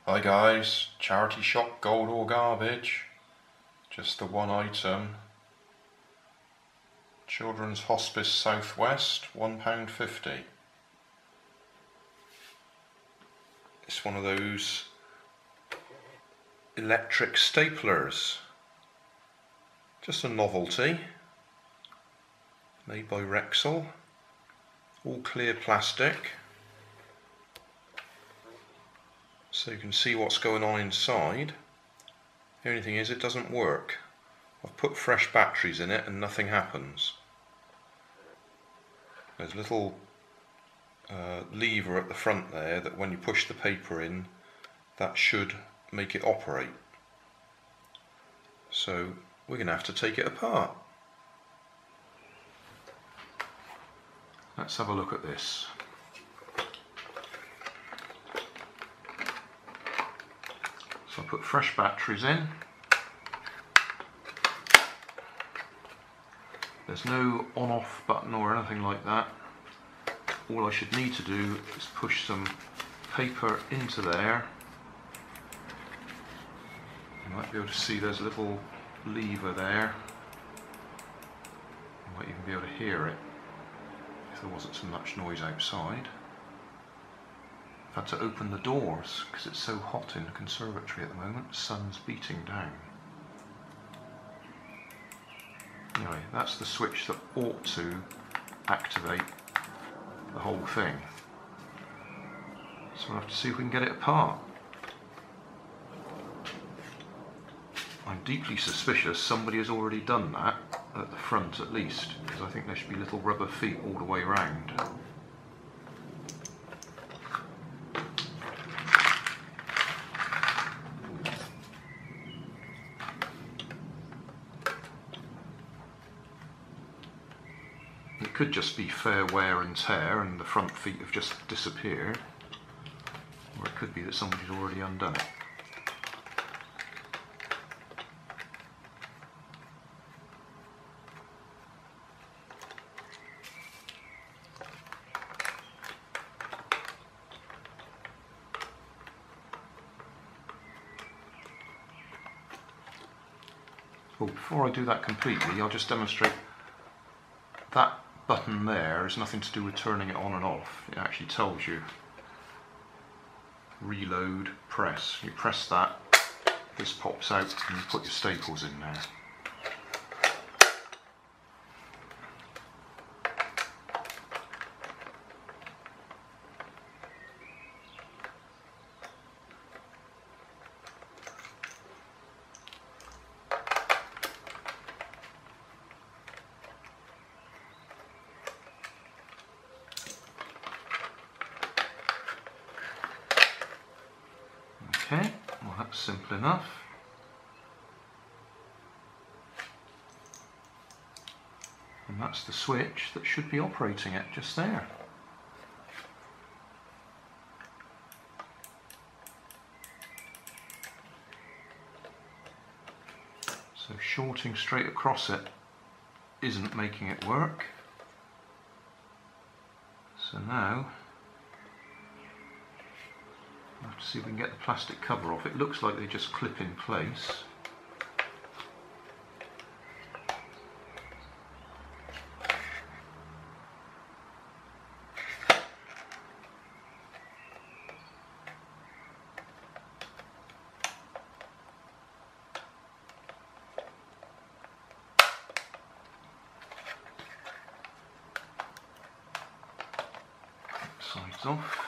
Hi guys, charity shop gold or garbage, just the one item. Children's Hospice Southwest, £1.50. It's one of those electric staplers, just a novelty, made by Rexel, all clear plastic. So you can see what's going on inside. The only thing is it doesn't work. I've put fresh batteries in it and nothing happens. There's a little lever at the front there that when you push the paper in, that should make it operate. So we're going to have to take it apart. Let's have a look at this. So I put fresh batteries in. There's no on-off button or anything like that. All I should need to do is push some paper into there. You might be able to see there's a little lever there. You might even be able to hear it if there wasn't so much noise outside. I've had to open the doors because it's so hot in the conservatory at the moment. The sun's beating down. Anyway, that's the switch that ought to activate the whole thing. So we'll have to see if we can get it apart. I'm deeply suspicious somebody has already done that, at the front at least, because I think there should be little rubber feet all the way around. It could just be fair wear and tear and the front feet have just disappeared, or it could be that somebody's already undone it. Oh, before I do that completely, I'll just demonstrate that button there has nothing to do with turning it on and off. It actually tells you reload, press. You press that, this pops out and you put your staples in there. Okay, well that's simple enough. And that's the switch that should be operating it just there. So shorting straight across it isn't making it work. So now we'll have to see if we can get the plastic cover off. It looks like they just clip in place. Sides off.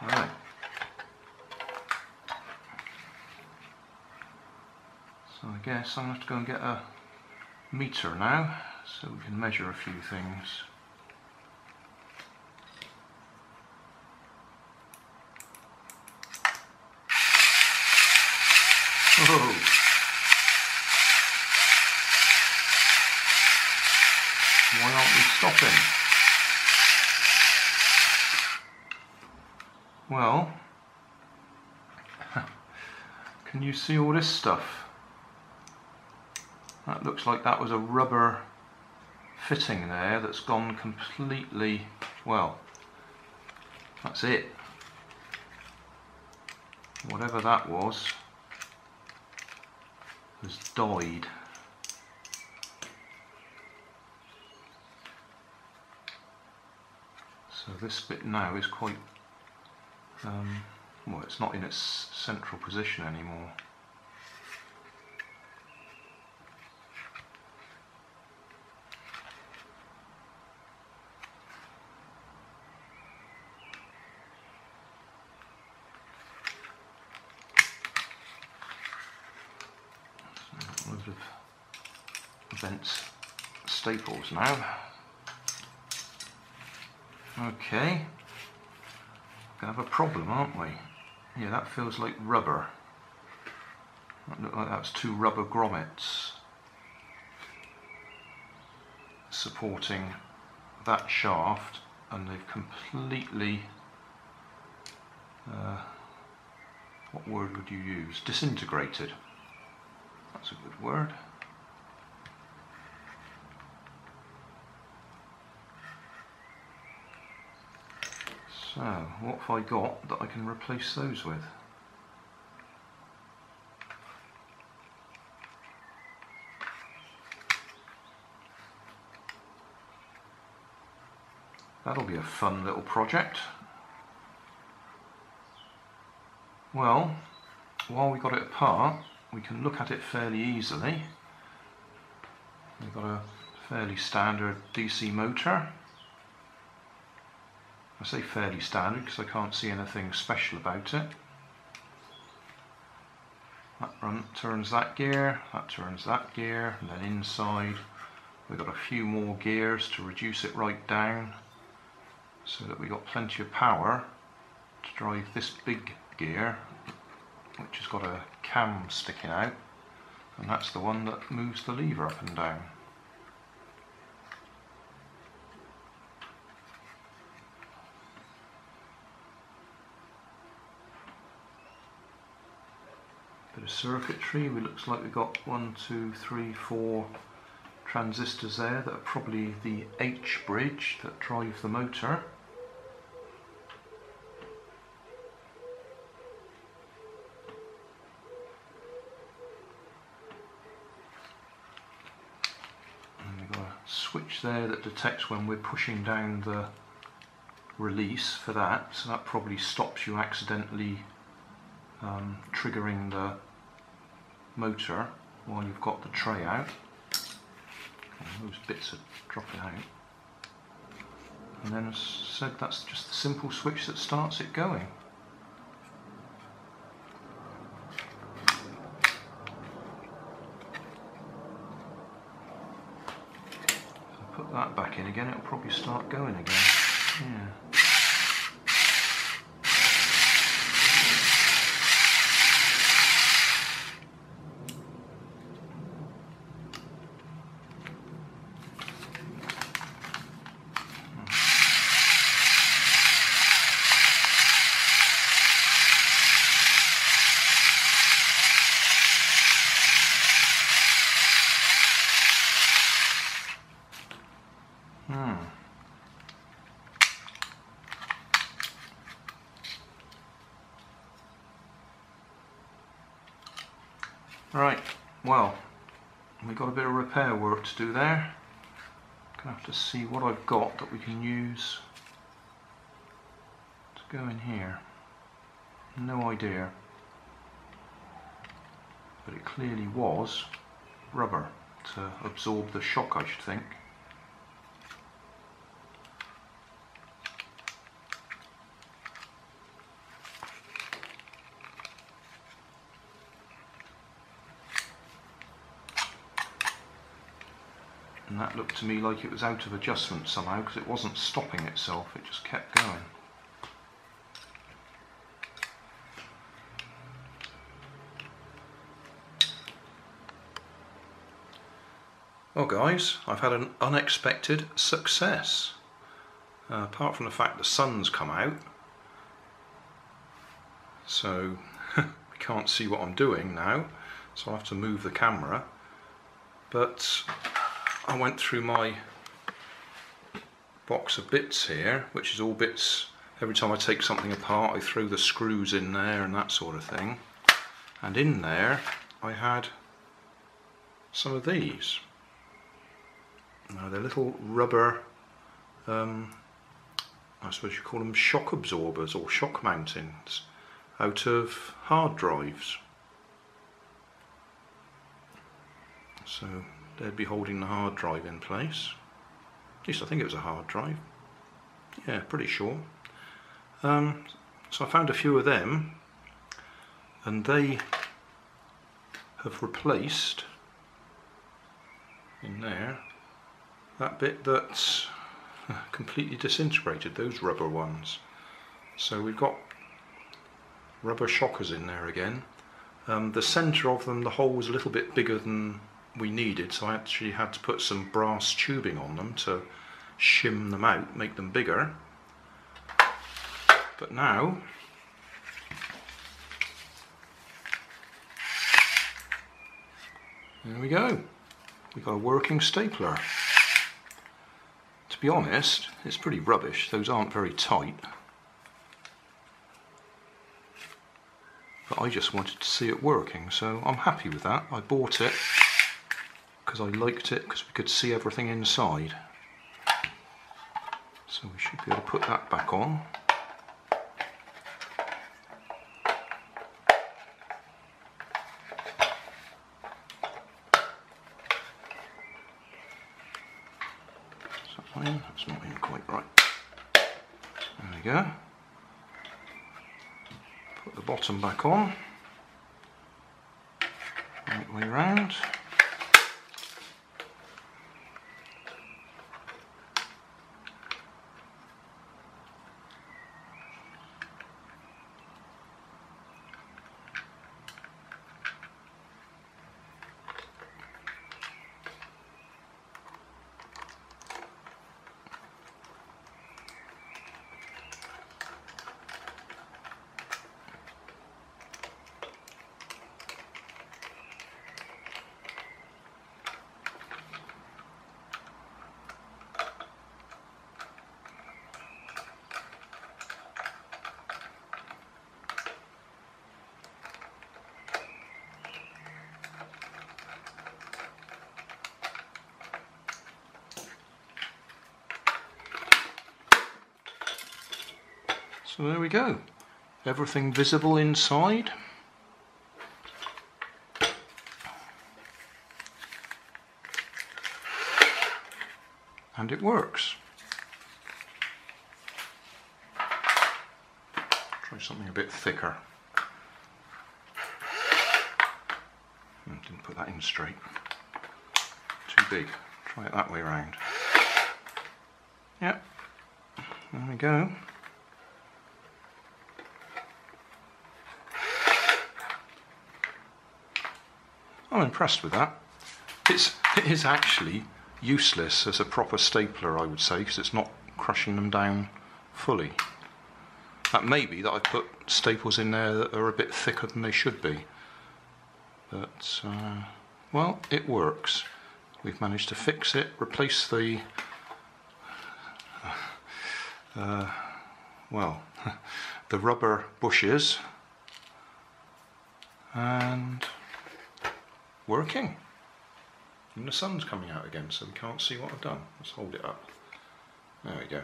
Right. So I guess I'm going to have to go and get a meter now so we can measure a few things. Whoa. Why aren't we stopping? Well, can you see all this stuff? That looks like that was a rubber fitting there that's gone completely, well, that's it. Whatever that was has died. So this bit now is quite, well, it's not in its central position anymore. Loads of vents staples now. Okay, gonna have a problem, aren't we? Yeah, that feels like rubber. That looked like that's two rubber grommets supporting that shaft, and they've completely, what word would you use? Disintegrated. That's a good word. So, what have I got that I can replace those with? That'll be a fun little project. Well, while we got it apart, we can look at it fairly easily. We've got a fairly standard DC motor. I say fairly standard because I can't see anything special about it. That turns that gear, that turns that gear, and then inside we've got a few more gears to reduce it right down so that we've got plenty of power to drive this big gear, which has got a cam sticking out, and that's the one that moves the lever up and down. Bit of circuitry. It looks like we've got 1, 2, 3, 4 transistors there that are probably the H bridge that drive the motor. And we've got a switch there that detects when we're pushing down the release for that, so that probably stops you accidentally triggering the motor while you've got the tray out. And those bits are dropping out. And then as said, that's just the simple switch that starts it going. If I put that back in again, it'll probably start going again. Yeah. Right, well, we've got a bit of repair work to do there. Gonna have to see what I've got that we can use to go in here. No idea. But it clearly was rubber to absorb the shock, I should think. And that looked to me like it was out of adjustment somehow because it wasn't stopping itself, it just kept going. Well guys, I've had an unexpected success. Apart from the fact the sun's come out, so we can't see what I'm doing now, so I'll have to move the camera. but I went through my box of bits here, which is all bits. Every time I take something apart I throw the screws in there and that sort of thing, and in there I had some of these. Now they're little rubber, I suppose you call them shock absorbers or shock mountings out of hard drives. So they'd be holding the hard drive in place. At least I think it was a hard drive. Yeah, pretty sure. So I found a few of them, and they have replaced in there that bit that's completely disintegrated, those rubber ones. So we've got rubber shockers in there again. The centre of them, the hole was a little bit bigger than we needed, so I actually had to put some brass tubing on them to shim them out, make them bigger. But now there we go, we've got a working stapler. To be honest, it's pretty rubbish, those aren't very tight, but I just wanted to see it working, so I'm happy with that. I bought it because I liked it, because we could see everything inside. So we should be able to put that back on. That's not in quite right. There we go. Put the bottom back on. Right way round. So there we go, everything visible inside. And it works. Try something a bit thicker. Didn't put that in straight. Too big. Try it that way around. Yep, there we go. I'm impressed with that. It is actually useless as a proper stapler, I would say, because it's not crushing them down fully. That may be that I've put staples in there that are a bit thicker than they should be. But, well, it works. We've managed to fix it, replace the, well, the rubber bushes, and working. And the sun's coming out again, so we can't see what I've done. Let's hold it up. There we go.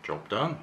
Job done.